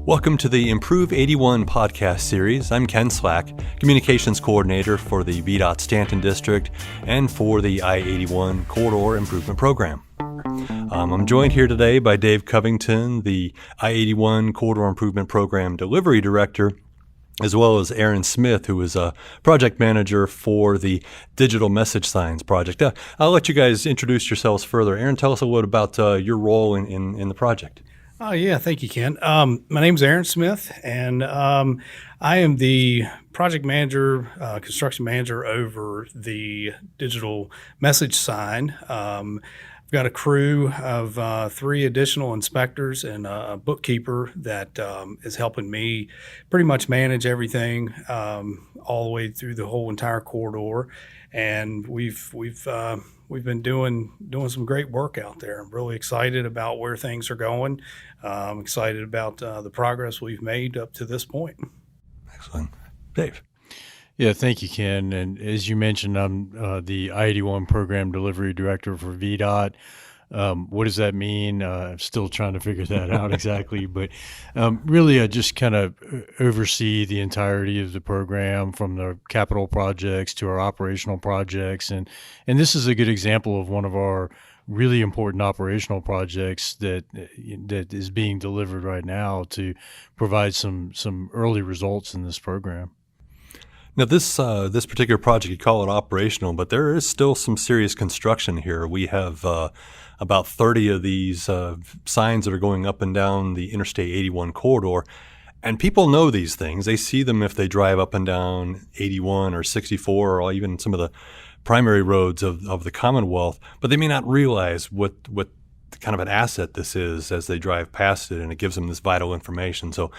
Welcome to the Improve81 podcast series. I'm Ken Slack, Communications Coordinator for the VDOT Stanton District and for the I-81 Corridor Improvement Program. I'm joined here today by Dave Covington, the I-81 Corridor Improvement Program Delivery Director, as well as Aaron Smith, who is a project manager for the Digital Message Signs project. I'll let you guys introduce yourselves further. Aaron, tell us a little about your role in the project. Thank you, Ken. My name is Aaron Smith, and I am the project manager, construction manager over the digital message sign. I've got a crew of 3 additional inspectors and a bookkeeper that is helping me pretty much manage everything all the way through the whole entire corridor. And we've been doing some great work out there. I'm really excited about where things are going. I'm excited about the progress we've made up to this point. Excellent. Dave. Yeah, thank you, Ken. And as you mentioned, I'm the I-81 Program Delivery Director for VDOT. What does that mean? I'm still trying to figure that out exactly. But really, I just kind of oversee the entirety of the program, from the capital projects to our operational projects. And this is a good example of one of our really important operational projects that is being delivered right now to provide some early results in this program. Now, this particular project, you call it operational, but there is still some serious construction here. We have about 30 of these signs that are going up and down the Interstate 81 corridor, and people know these things. They see them if they drive up and down 81 or 64 or even some of the primary roads of the Commonwealth, but they may not realize what kind of an asset this is as they drive past it, and it gives them this vital information. So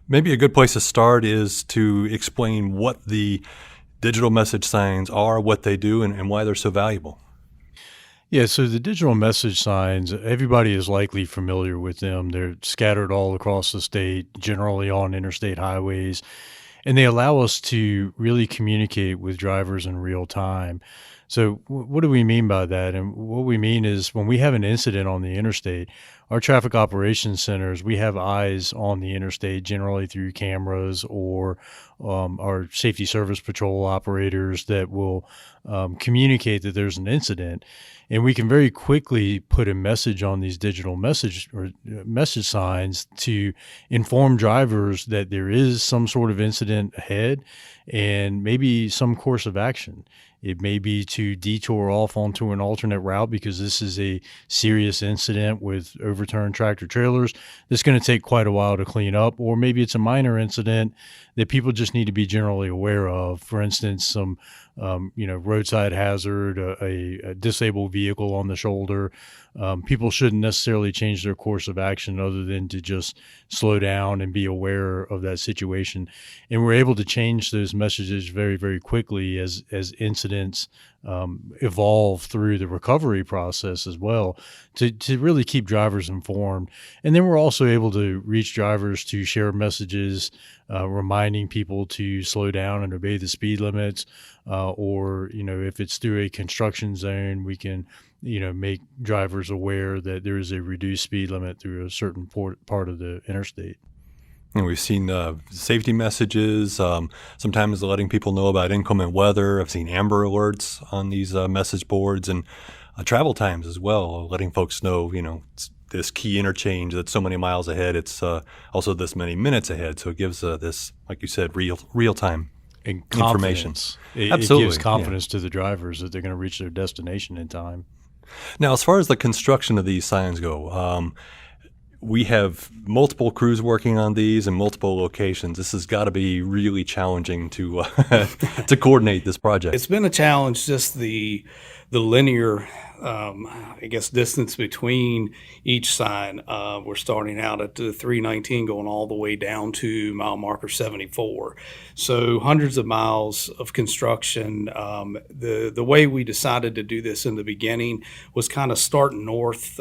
maybe a good place to start is to explain what the digital message signs are, what they do, and why they're so valuable. Yeah, so the digital message signs, everybody is likely familiar with them. They're scattered all across the state, generally on interstate highways, and they allow us to really communicate with drivers in real time. So what do we mean by that? And what we mean is when we have an incident on the interstate, our traffic operations centers, we have eyes on the interstate, generally through cameras or our safety service patrol operators that will communicate that there's an incident. And we can very quickly put a message on these digital message signs to inform drivers that there is some sort of incident ahead and maybe some course of action. It may be to detour off onto an alternate route because this is a serious incident with overturned tractor trailers that's going to take quite a while to clean up, or maybe it's a minor incident that people just need to be generally aware of. For instance, some roadside hazard, a disabled vehicle on the shoulder. People shouldn't necessarily change their course of action other than to just slow down and be aware of that situation. And we're able to change those messages very, very quickly as incidents evolve through the recovery process as well, to really keep drivers informed. And then we're also able to reach drivers to share messages reminding people to slow down and obey the speed limits, or if it's through a construction zone, we can make drivers aware that there is a reduced speed limit through a certain part of the interstate. And we've seen safety messages, sometimes letting people know about inclement weather. I've seen Amber Alerts on these message boards, and travel times as well, letting folks know, it's this key interchange that's so many miles ahead. It's also this many minutes ahead. So it gives this, like you said, real-time and information. It gives confidence to the drivers that they're going to reach their destination in time. Now, as far as the construction of these signs go, we have multiple crews working on these in multiple locations. This has got to be really challenging to to coordinate this project. It's been a challenge, just the linear distance between each sign. We're starting out at the 319 going all the way down to mile marker 74. So hundreds of miles of construction. The way we decided to do this in the beginning was kind of starting north,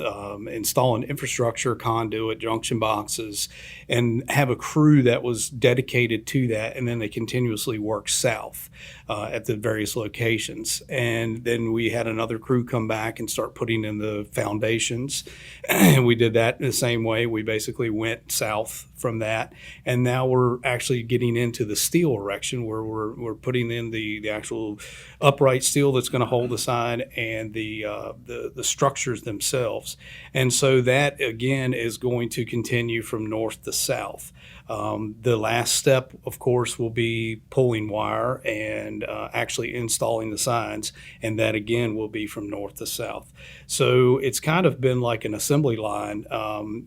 installing infrastructure, conduit, junction boxes, and have a crew that was dedicated to that, and then they continuously work south at the various locations. And then we had another crew come back and start putting in the foundations. And we did that in the same way. We basically went south from that. And now we're actually getting into the steel erection, where we're putting in the actual upright steel that's going to hold the sign, and the structures themselves. And so that, again, is going to continue from north to south. The last step, of course, will be pulling wire and actually installing the signs, and that again will be from north to south. So it's kind of been like an assembly line,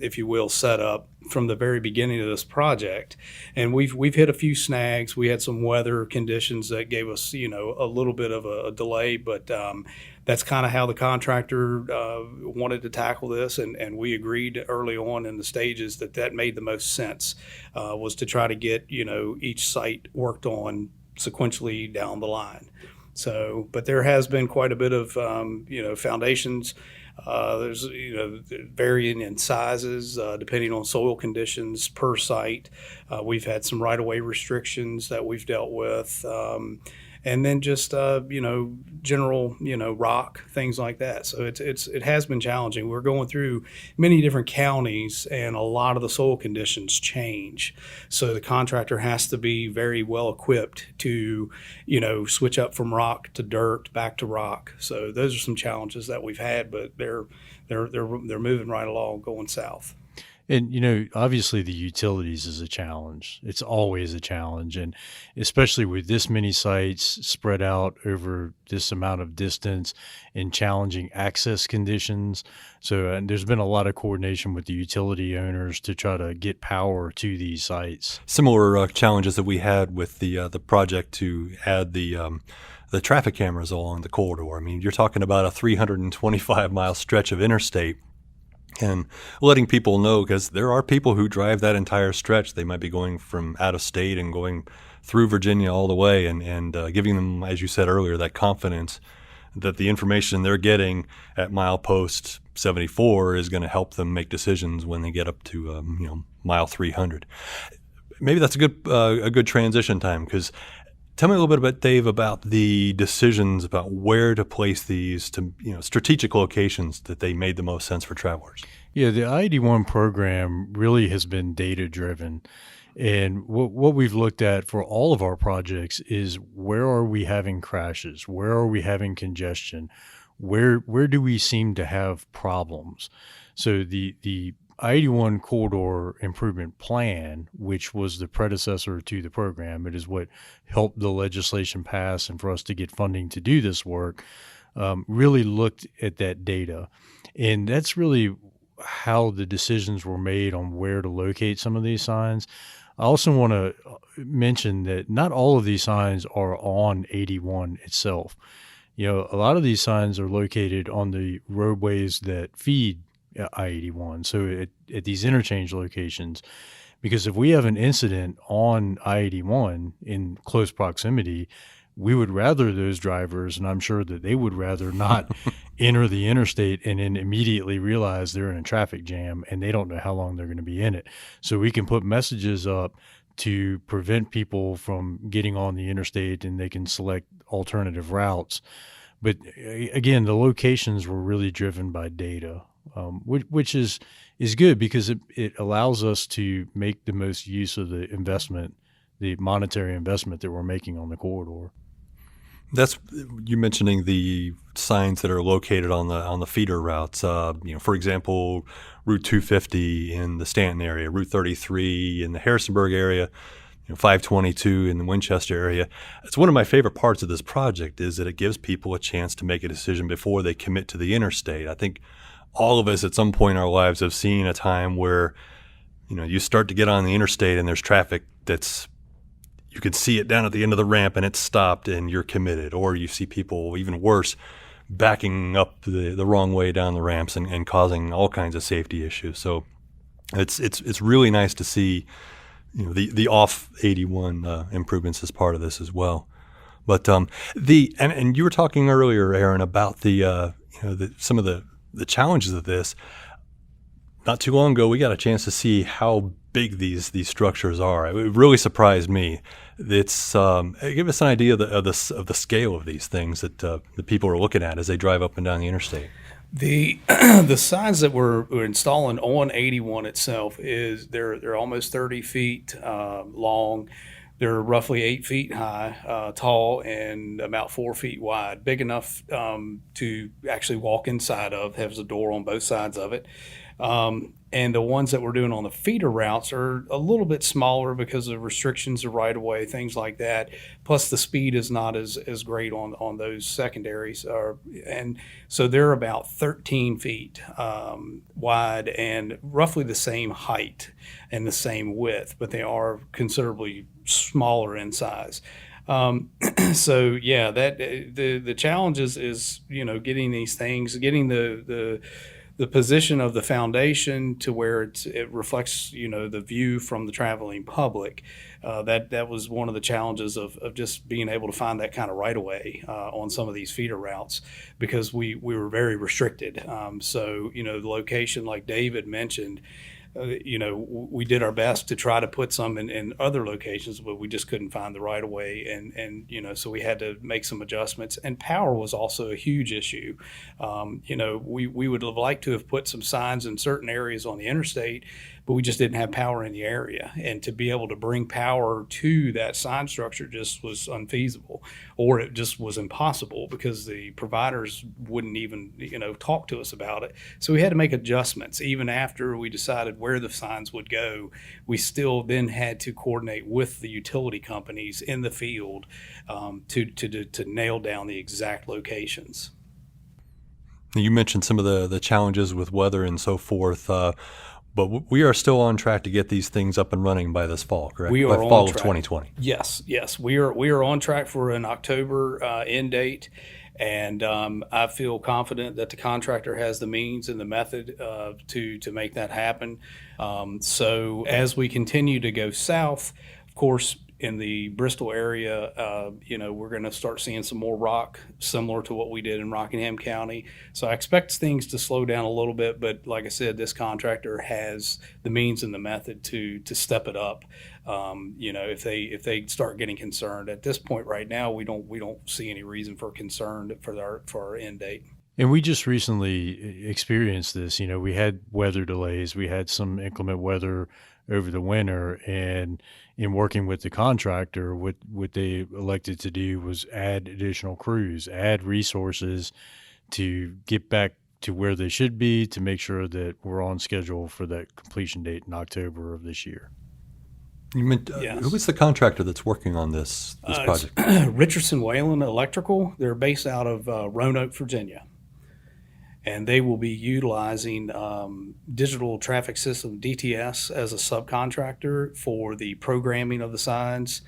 if you will, set up from the very beginning of this project. And we've hit a few snags. We had some weather conditions that gave us, a little bit of a delay, but that's kind of how the contractor wanted to tackle this, and we agreed early on in the stages that made the most sense, was to try to get each site worked on sequentially down the line. So, but there has been quite a bit of foundations. There's varying in sizes depending on soil conditions per site. We've had some right-of-way restrictions that we've dealt with. And then just general rock, things like that. So it has been challenging. We're going through many different counties, and a lot of the soil conditions change. So the contractor has to be very well equipped to switch up from rock to dirt back to rock. So those are some challenges that we've had, but they're moving right along, going south. And, obviously the utilities is a challenge. It's always a challenge. And especially with this many sites spread out over this amount of distance in challenging access conditions. So and there's been a lot of coordination with the utility owners to try to get power to these sites. Similar challenges that we had with the project to add the traffic cameras along the corridor. I mean, you're talking about a 325-mile stretch of interstate. And letting people know, because there are people who drive that entire stretch. They might be going from out of state and going through Virginia all the way, and giving them, as you said earlier, that confidence that the information they're getting at milepost 74 is going to help them make decisions when they get up to mile 300. Maybe that's a good transition time, because tell me a little bit about, Dave, about the decisions about where to place these to strategic locations that they made the most sense for travelers. Yeah, the I-81 program really has been data-driven. And what we've looked at for all of our projects is, where are we having crashes? Where are we having congestion? Where do we seem to have problems? So the I-81 Corridor Improvement Plan, which was the predecessor to the program, it is what helped the legislation pass and for us to get funding to do this work, really looked at that data. And that's really how the decisions were made on where to locate some of these signs. I also want to mention that not all of these signs are on 81 itself. A lot of these signs are located on the roadways that feed I-81, so at these interchange locations, because if we have an incident on I-81 in close proximity, we would rather those drivers, and I'm sure that they would rather not enter the interstate and then immediately realize they're in a traffic jam and they don't know how long they're going to be in it. So we can put messages up to prevent people from getting on the interstate, and they can select alternative routes. But again, the locations were really driven by data. Which is good, because it allows us to make the most use of the investment, the monetary investment that we're making on the corridor. That's you mentioning the signs that are located on the feeder routes. For example, Route 250 in the Stanton area, Route 33 in the Harrisonburg area, 522 in the Winchester area. It's one of my favorite parts of this project, is that it gives people a chance to make a decision before they commit to the interstate. I think all of us at some point in our lives have seen a time where, you start to get on the interstate and there's traffic you can see it down at the end of the ramp and it's stopped and you're committed. Or you see people, even worse, backing up the wrong way down the ramps and causing all kinds of safety issues. So it's really nice to see, the off 81 improvements as part of this as well. But and you were talking earlier, Aaron, about some of the challenges of this. Not too long ago, we got a chance to see how big these structures are. It really surprised me. It's give us an idea of the scale of these things that the people are looking at as they drive up and down the interstate. The the signs that we're installing on 81 itself is they're almost 30 feet long. They're roughly 8 feet high, tall, and about 4 feet wide. Big enough to actually walk inside of. Has a door on both sides of it. And the ones that we're doing on the feeder routes are a little bit smaller because of restrictions of right of way, things like that. Plus, the speed is not as great on those secondaries. And so they're about 13 feet wide and roughly the same height and the same width, but they are considerably smaller in size. So yeah, that the challenge is getting these things, getting the position of the foundation to where it reflects the view from the traveling public. That was one of the challenges of just being able to find that kind of right of way on some of these feeder routes, because we were very restricted. So the location, like David mentioned, we did our best to try to put some in other locations, but we just couldn't find the right of way, and so we had to make some adjustments. And power was also a huge issue. We would have liked to have put some signs in certain areas on the interstate, but we just didn't have power in the area, and to be able to bring power to that sign structure just was unfeasible, or it just was impossible because the providers wouldn't even talk to us about it. So we had to make adjustments. Even after we decided where the signs would go, we still then had to coordinate with the utility companies in the field to nail down the exact locations. You mentioned some of the challenges with weather and so forth. But we are still on track to get these things up and running by this fall, correct? We are by on fall track. of 2020. Yes. We are on track for an October end date, and I feel confident that the contractor has the means and the method to make that happen. So as we continue to go south, of course, in the Bristol area, we're going to start seeing some more rock, similar to what we did in Rockingham County. So I expect things to slow down a little bit, but like I said, this contractor has the means and the method to step it up. If they start getting concerned at this point right now, we don't see any reason for concern for our end date. And we just recently experienced this. We had weather delays. We had some inclement weather over the winter, and in working with the contractor, what they elected to do was add additional crews, add resources to get back to where they should be, to make sure that we're on schedule for that completion date in October of this year. You meant Yes. who is the contractor that's working on this project? Richardson Whalen Electrical. They're based out of Roanoke, Virginia. And they will be utilizing digital traffic system, DTS, as a subcontractor for the programming of the signs.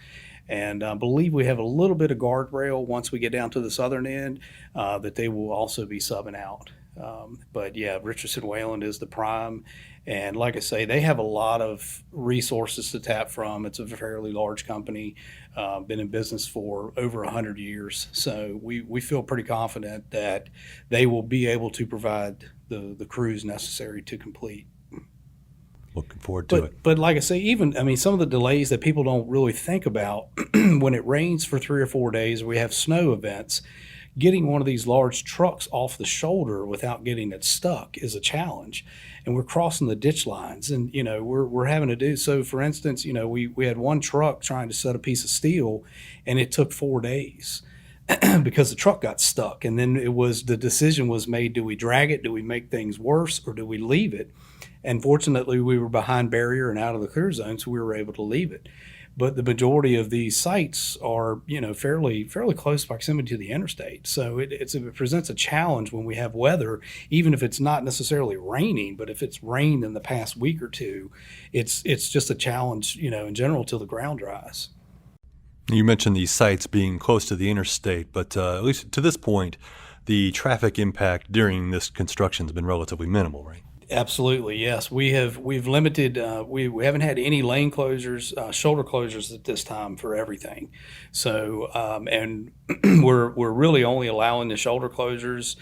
And I believe we have a little bit of guardrail once we get down to the southern end that they will also be subbing out. But yeah, Richardson Whalen is the prime. And like I say, they have a lot of resources to tap from. It's a fairly large company, been in business for over 100 years. So we feel pretty confident that they will be able to provide the crews necessary to complete. Looking forward to it. But like I say, some of the delays that people don't really think about when it rains for 3 or 4 days, or we have snow events, getting one of these large trucks off the shoulder without getting it stuck is a challenge. And we're crossing the ditch lines, and we're having to do so. For instance, we had one truck trying to set a piece of steel, and it took 4 days because the truck got stuck. And then the decision was made: do we drag it? Do we make things worse, or do we leave it? And fortunately, we were behind barrier and out of the clear zone, so we were able to leave it. But the majority of these sites are, fairly close proximity to the interstate. So it presents a challenge when we have weather, even if it's not necessarily raining. But if it's rained in the past week or two, it's just a challenge, in general, till the ground dries. You mentioned these sites being close to the interstate, but at least to this point, the traffic impact during this construction has been relatively minimal, right? Absolutely, yes. We've limited. We haven't had any lane closures, shoulder closures at this time for everything. So and we're really only allowing the shoulder closures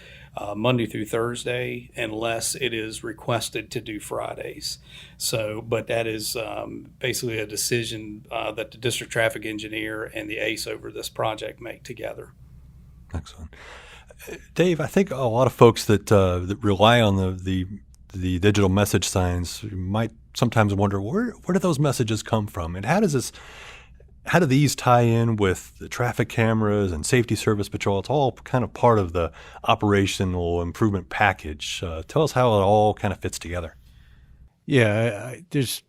Monday through Thursday, unless it is requested to do Fridays. So, but that is basically a decision that the district traffic engineer and the ACE over this project make together. Excellent. Dave, I think a lot of folks that rely on the digital message signs might sometimes wonder where do those messages come from, and how do these tie in with the traffic cameras and safety service patrol? It's all kind of part of the operational improvement package. Tell us how it all kind of fits together. Yeah, there's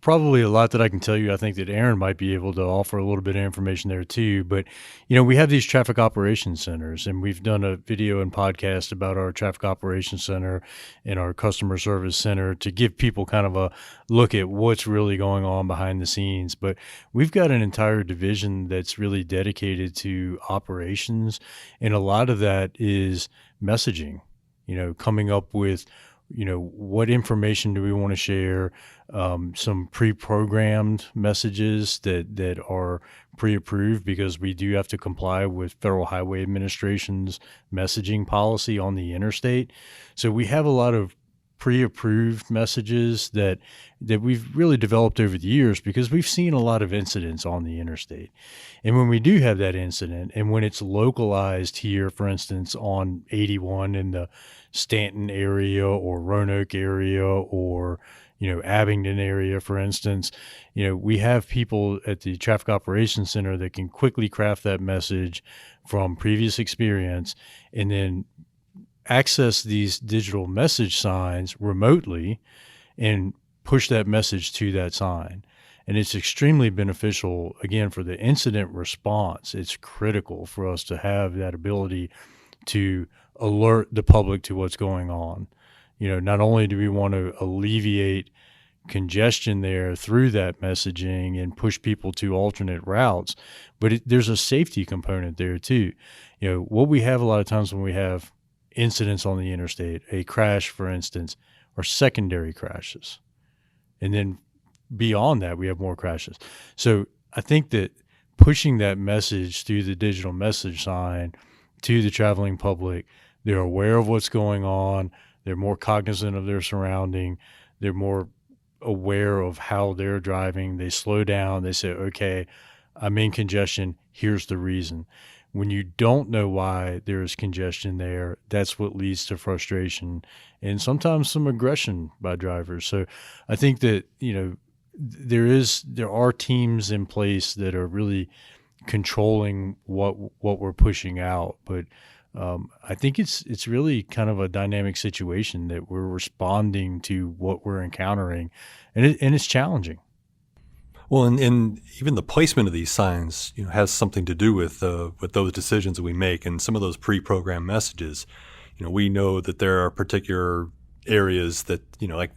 probably a lot that I can tell you. I think that Aaron might be able to offer a little bit of information there too. But, we have these traffic operations centers, and we've done a video and podcast about our traffic operations center and our customer service center to give people kind of a look at what's really going on behind the scenes. But we've got an entire division that's really dedicated to operations, and a lot of that is messaging, coming up with what information do we want to share, some pre-programmed messages that are pre-approved, because we do have to comply with Federal Highway Administration's messaging policy on the interstate. So we have a lot of pre-approved messages that we've really developed over the years, because we've seen a lot of incidents on the interstate. And when we do have that incident, and when it's localized here, for instance, on 81 in the Stanton area or Roanoke area or Abingdon area, for instance, we have people at the Traffic Operations Center that can quickly craft that message from previous experience and then access these digital message signs remotely and push that message to that sign. And it's extremely beneficial, again, for the incident response. It's critical for us to have that ability to alert the public to what's going on. Not only do we want to alleviate congestion there through that messaging and push people to alternate routes, but there's a safety component there too. What we have a lot of times when we have incidents on the interstate, a crash, for instance, are secondary crashes. And then beyond that, we have more crashes. So I think that pushing that message through the digital message sign to the traveling public, they're aware of what's going on. They're more cognizant of their surrounding. They're more aware of how they're driving. They slow down. They say, okay, I'm in congestion. Here's the reason. When you don't know why there's congestion there, that's what leads to frustration and sometimes some aggression by drivers. So I think that, there are teams in place that are really controlling what we're pushing out. But I think it's really kind of a dynamic situation that we're responding to what we're encountering, and it's challenging. Well, and even the placement of these signs, has something to do with those decisions that we make, and some of those pre-programmed messages. We know that there are particular areas that like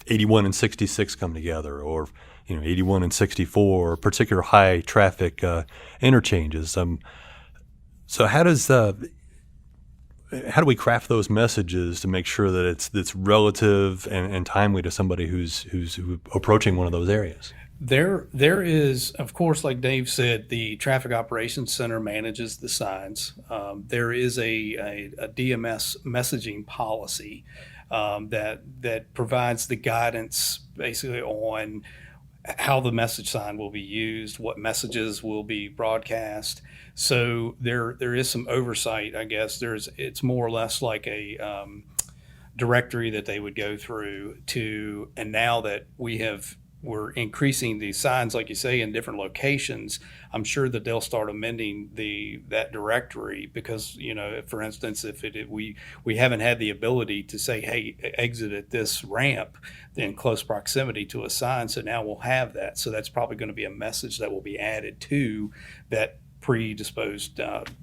81 and 66 come together, or 81 and 64, or particular high traffic interchanges. So how do we craft those messages to make sure that it's relative and timely to somebody who's approaching one of those areas? There is, of course, like Dave said, the Traffic Operations Center manages the signs. There is a DMS messaging policy that provides the guidance basically on how the message sign will be used, what messages will be broadcast. So there is some oversight, I guess. It's more or less like a directory that they would go through to, and now that we're increasing these signs, like you say, in different locations, I'm sure that they'll start amending that directory because, for instance, if we haven't had the ability to say, hey, exit at this ramp in close proximity to a sign, so now we'll have that. So that's probably going to be a message that will be added to that predisposed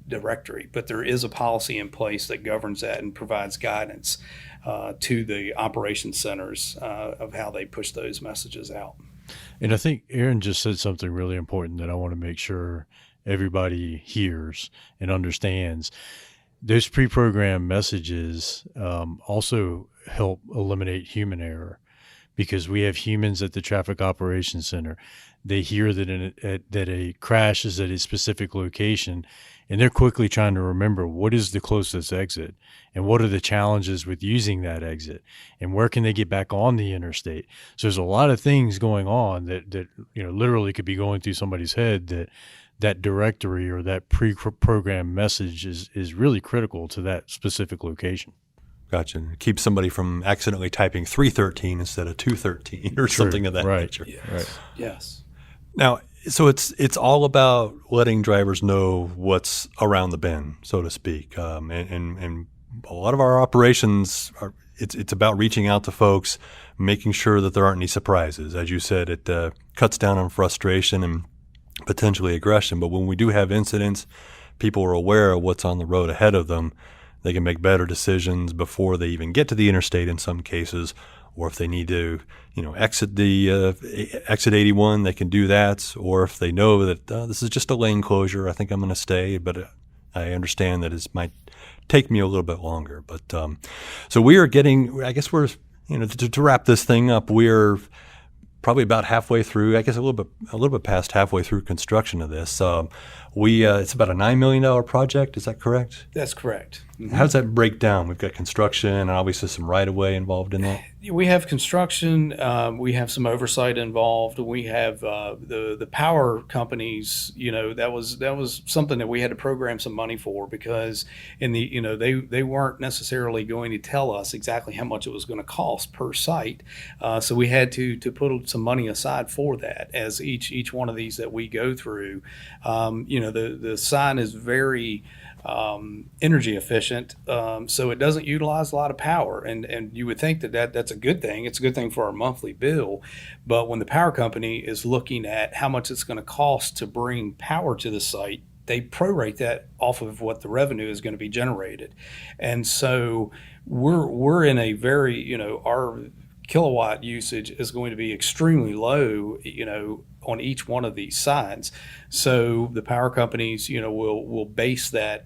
directory. But there is a policy in place that governs that and provides guidance to the operations centers of how they push those messages out. And I think Aaron just said something really important that I want to make sure everybody hears and understands. Those pre-programmed messages also help eliminate human error, because we have humans at the Traffic Operations Center. They hear that that a crash is at a specific location, and they're quickly trying to remember what is the closest exit and what are the challenges with using that exit and where can they get back on the interstate. So there's a lot of things going on that literally could be going through somebody's head, that directory or that pre-programmed message is really critical to that specific location. Gotcha. Keep somebody from accidentally typing 313 instead of 213 or something of that nature. Yes. Right. Yes. Now, so it's all about letting drivers know what's around the bend, so to speak. And a lot of our operations it's about reaching out to folks, making sure that there aren't any surprises. As you said, it cuts down on frustration and potentially aggression. But when we do have incidents, people are aware of what's on the road ahead of them. They can make better decisions before they even get to the interstate in some cases, or if they need to, exit exit 81, they can do that. Or if they know that this is just a lane closure, I think I'm going to stay, but I understand that it might take me a little bit longer. But so we are getting, I guess we're, to wrap this thing up, we're probably about halfway through, I guess a little bit past halfway through construction of this. It's about a $9 million project. Is that correct? That's correct. Mm-hmm. How does that break down? We've got construction and obviously some right-of-way involved in that. We have construction. We have some oversight involved. We have the power companies. That was something that we had to program some money for, because they weren't necessarily going to tell us exactly how much it was going to cost per site. So we had to put some money aside for that, as each one of these that we go through. The sign is very energy efficient, so it doesn't utilize a lot of power, and you would think that's a good thing. It's a good thing for our monthly bill, but when the power company is looking at how much it's going to cost to bring power to the site, they prorate that off of what the revenue is going to be generated. And so we're in a very, our kilowatt usage is going to be extremely low, on each one of these signs. So the power companies, will base that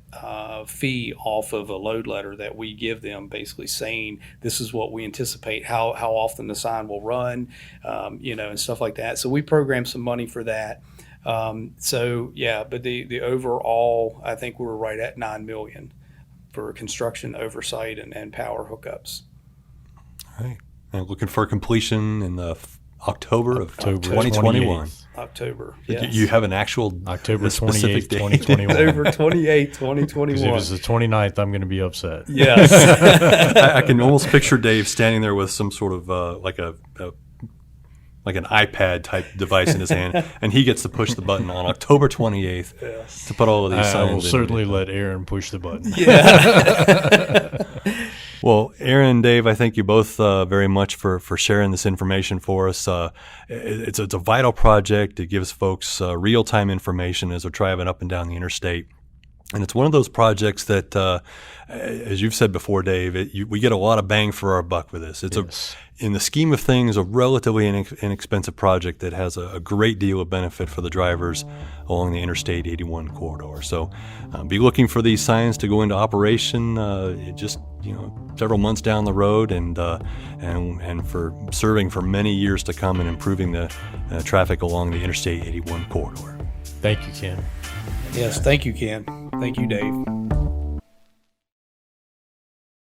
fee off of a load letter that we give them, basically saying this is what we anticipate, how often the sign will run, and stuff like that. So we program some money for that. But the overall, I think we're right at $9 million for construction oversight and power hookups. All right. And looking for completion in the October of October 2021. 28th. October. Yes. You have an actual October specific 28th, date? 2021. October 28th, 2021. Because if it's the 29th, I'm going to be upset. Yes. I can almost picture Dave standing there with some sort of like an iPad type device in his hand, and he gets to push the button on October 28th to put all of these signs in. I will certainly let Aaron push the button. Yeah. Well, Aaron and Dave, I thank you both very much for sharing this information for us. It's a vital project. It gives folks real-time information as they're driving up and down the interstate. And it's one of those projects that, as you've said before, Dave, we get a lot of bang for our buck with this. It's in the scheme of things, a relatively inexpensive project that has a great deal of benefit for the drivers along the Interstate 81 corridor. So be looking for these signs to go into operation several months down the road, and for serving for many years to come and improving the traffic along the Interstate 81 corridor. Thank you, Ken. Yes, thank you, Ken. Thank you, Dave.